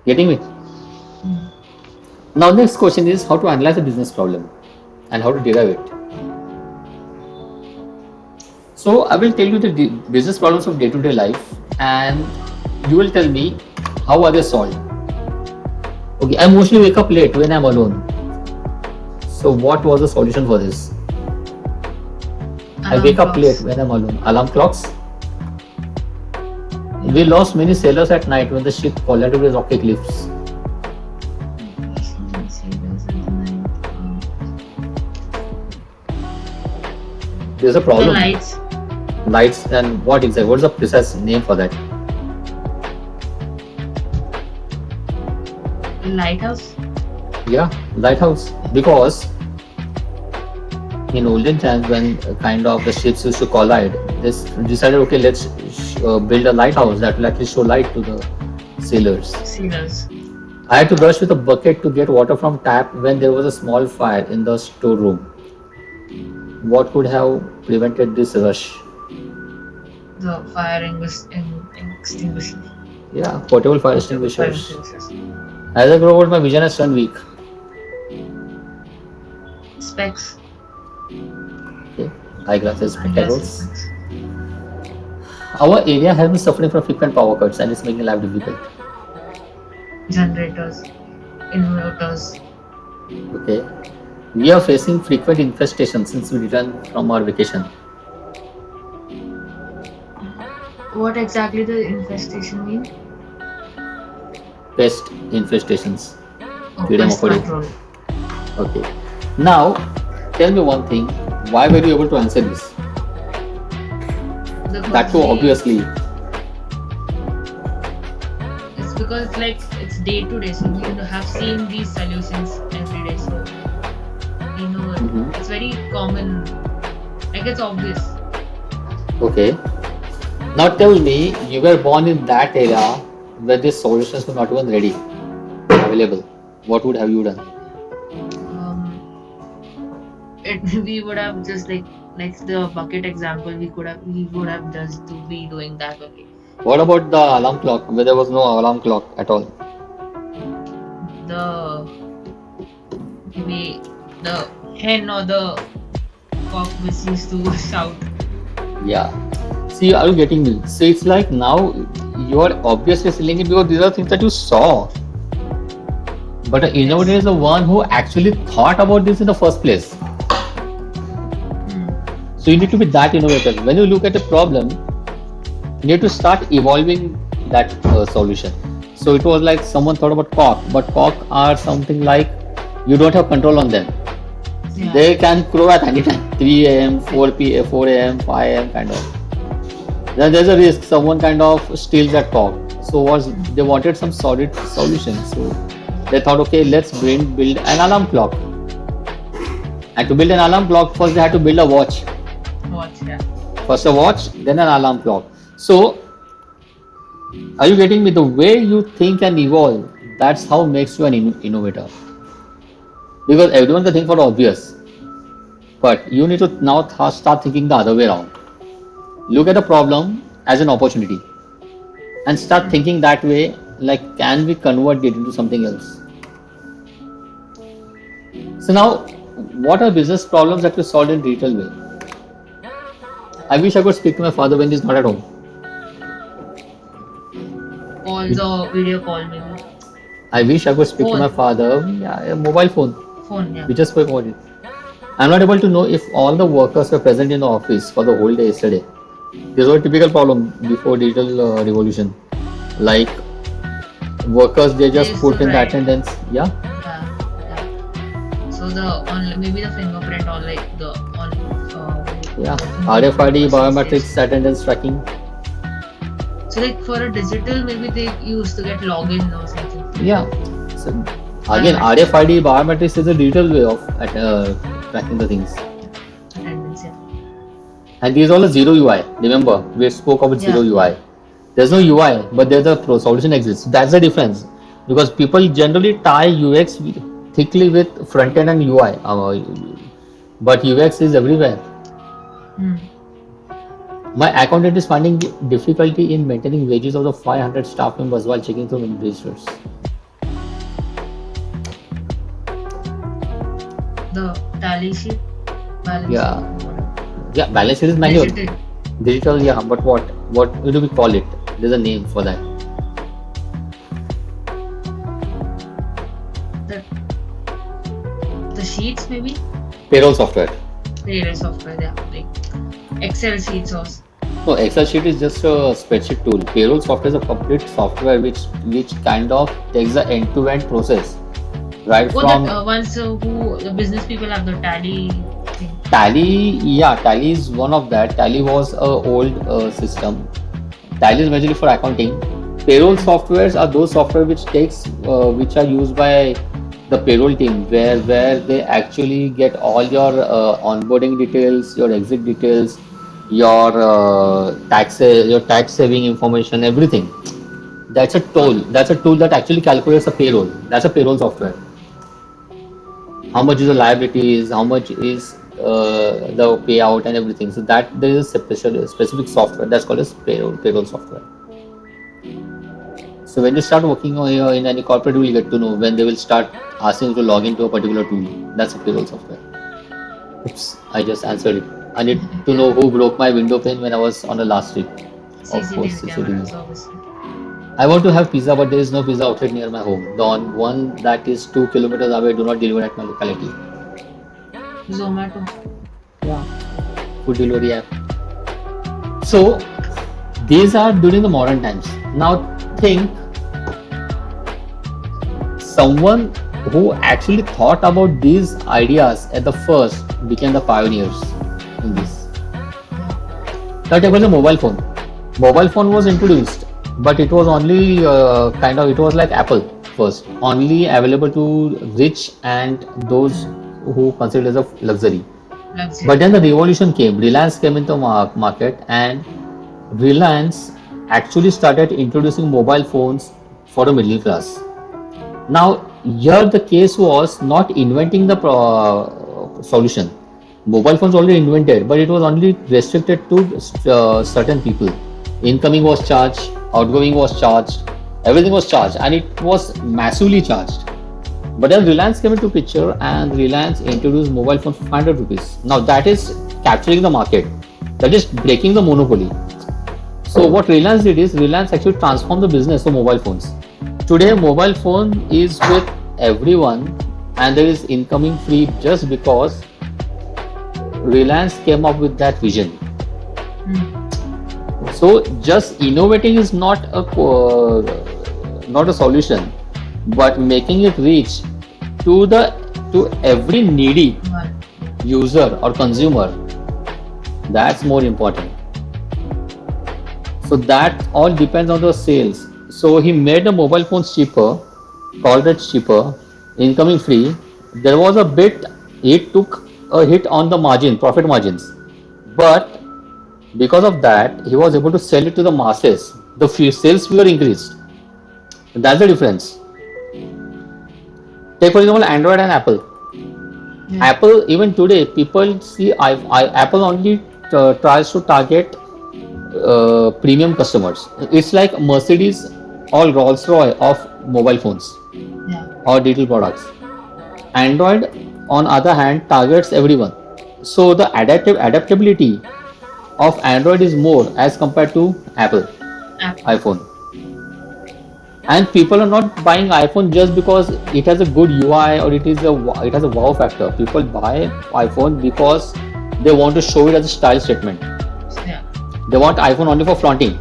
Getting me? Mm. Now, next question is how to analyze a business problem and how to derive it. So, I will tell you the business problems of day-to-day life, and you will tell me how are they solved. Okay, I mostly wake up late when I'm alone. So, what was the solution for this? I Alarm wake up late clocks. when I'm alone. Alarm clocks. We Yeah. lost many sailors at night when the ship collided with rocky cliffs. Lost many sailors at night. There's a The problem. lights. Lights and what exactly? What's the precise name for that? Lighthouse. Yeah, lighthouse. Because in olden times, when kind of the ships used to collide, this decided, okay, let's build a lighthouse that will actually show light to the sailors. Sailors. I had to rush with a bucket to get water from tap when there was a small fire in the storeroom. What could have prevented this rush? The fire extinguisher. Yeah, portable fire Portable fire extinguishers. extinguishers. As I grow old, my vision has turned weak. Specs. Okay, eyeglasses, Eyeglasses. spectacles. Specs. Our area has been suffering from frequent power cuts and it's making life difficult. Generators. Inverters. Okay, we are facing frequent infestation since we returned from our vacation. What exactly the infestation mean? Pest infestations. Oh, कीड़े pest मकोड़े. control. Okay. Now, tell me one thing. Why were you able to answer this? That Because too we, obviously. it's because like it's day to day, so we have seen these solutions every day. So you know Mhm. it's very common. Like it's obvious. Okay. Now tell me, you were born in that era where these solutions were not even ready, available. What would have you done? Um, it we would have just like the bucket example. We would have just to be doing that only. What about the alarm clock, where there was no alarm clock at all? The maybe the hen or the cock which used to shout. Yeah. See, are you getting me? So it's like now you are obviously selling it because these are things that you saw. But an innovator Yes. is the one who actually thought about this in the first place. Hmm. So you need to be that innovative. When you look at a problem, you need to start evolving that solution. So it was like someone thought about cock, but cock are something like you don't have control on them. Yeah. They can crow at any time, 3 a.m., 4 p.m., 4 a.m., 5 a.m. kind of. Then there's a risk someone kind of steals that cock. So was Hmm. they wanted some solid solution. So they thought, okay, let's build an alarm clock. And to build an alarm clock, first they had to build a watch. Watch. Yeah. First a watch, then an alarm clock. So are you getting me? The way you think and evolve, that's how makes you an innovator. Because everyone can think for the obvious, but you need to now start thinking the other way around. Look at the problem as an opportunity and start Hmm. thinking that way. Like, can we convert it into something else? So now, what are business problems that you solve in retail way? I wish I could speak to my father when he's not at home. Calls or video call maybe. I wish I could speak to my Phone. father. Yeah, a mobile phone. Phone. Yeah. We just spoke about it. I'm not able to know if all the workers were present in the office for the whole day yesterday. This was a typical problem before digital revolution. Like workers, they They just used to put in the write. attendance. Yeah, Yeah. Yeah. So the on maybe the fingerprint or like the on yeah. the fingerprint RFID, machines they used biometrics, to. attendance tracking. So like for a digital maybe they used to get login or something. Yeah. So again, Biometrics. RFID, biometrics is a digital way of tracking the things. Attendance. Yeah. And these all are zero UI. Remember, we spoke about zero Yeah. UI. There's no UI, but there's a solution exists. That's the difference. Because people generally tie UX thickly with front end and UI. But UX is everywhere. Hmm. My accountant is finding difficulty in maintaining wages of the 500 staff members while checking through many registers. The tally sheet, balance sheet, Yeah, whatever. yeah. Balance sheet is manual. Digital. Digital, yeah. But what do we call it? There's a name for that. The the sheets maybe. Payroll software. Payroll software. Yeah, like Excel sheets or. No, Excel sheet is just a spreadsheet tool. Payroll software is a complete software which kind of takes the end-to-end process right Oh, that from once who the business people have the tally thing. Tally. Yeah, Tally is one of that. Tally was a old system. Tally is majorly for accounting. Payroll Hmm. softwares are those software which are used by the payroll team where they actually get all your onboarding details, your exit details, your tax saving information, everything. That's a tool that actually calculates the payroll. That's a payroll software. How much is the liabilities, how much is the payout and everything. So that there is a specific software that's called as payroll software. So when you start working in any corporate, you will get to know when they will start asking you to log into a particular tool. That's a payroll software. Oops, I just answered it. I need to know Yeah. who broke my window pane when I was on the last trip. Of course, CCTV CCTV. cameras, obviously. I want to have pizza, but there is no pizza outlet near my home. The one that is 2 kilometers away do not deliver at my locality. Zomato. Yeah, food delivery app. So these are during the modern times. Now think someone who actually thought about these ideas at the first became the pioneers in this. Yeah. That was a mobile phone. Mobile phone was introduced, but it was only it was like Apple first, only available to rich and those who consider it as a luxury. But Luxury. then the revolution came. Reliance came into market, and Reliance actually started introducing mobile phones for the middle class. Now, here the case was not inventing the solution. Mobile phones already invented, but it was only restricted to certain people. Incoming was charged, outgoing was charged, everything was charged, and it was massively charged. But then Reliance came into picture, and Reliance introduced mobile phone for 500 rupees. Now that is capturing the market. That is breaking the monopoly. So what Reliance did is Reliance actually transformed the business of mobile phones. Today, mobile phone is with everyone, and there is incoming free just because Reliance came up with that vision. Hmm. So just innovating is not a solution, but making it reach to the to every needy Well, user or consumer, that's more important. So that all depends on the sales. So he made the mobile phones cheaper, called it cheaper, incoming free. There was a bit, it took a hit on the margin, profit margins. But because of that, he was able to sell it to the masses. The sales figure increased. That's the difference. Take for example Android and Apple. yeah. Apple, even today, people see Apple only tries to target premium customers. It's like Mercedes or Rolls Royce of mobile phones Yeah. or digital products. Android, on other hand, targets everyone. So the adaptability of Android is more as compared to Apple Apple. iPhone. And people are not buying iPhone just because it has a good UI or it has a wow factor. People buy iPhone because they want to show it as a style statement. Yeah. They want iPhone only for flaunting.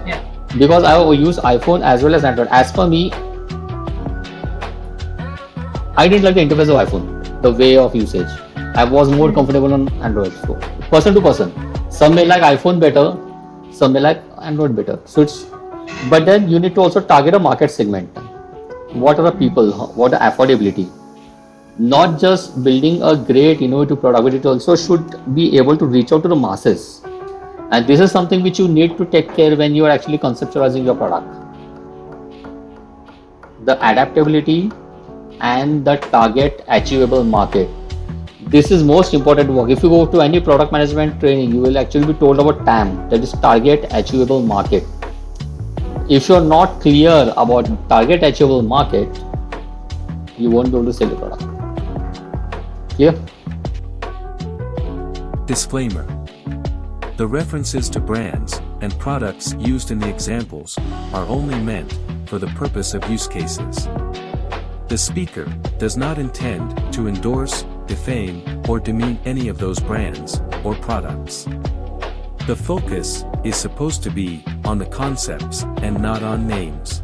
Yeah. Because I use iPhone as well as Android. As per me, I didn't like the interface of iPhone, the way of usage. I was more Hmm. comfortable on Android. So person to person, some may like iPhone better, some may like Android better. So it's, but then you need to also target a market segment. What are the Hmm. people? What are affordability? Not just building a great innovative product, but it also should be able to reach out to the masses. And this is something which you need to take care when you are actually conceptualizing your product. The adaptability and the target achievable market. This is most important work. If you go to any product management training, you will actually be told about TAM, that is target achievable market. If you're not clear about target achievable market, you won't be able to sell your product. Clear? Disclaimer. The references to brands and products used in the examples are only meant for the purpose of use cases. The speaker does not intend to endorse, defame, or demean any of those brands or products. The focus is supposed to be on the concepts and not on names.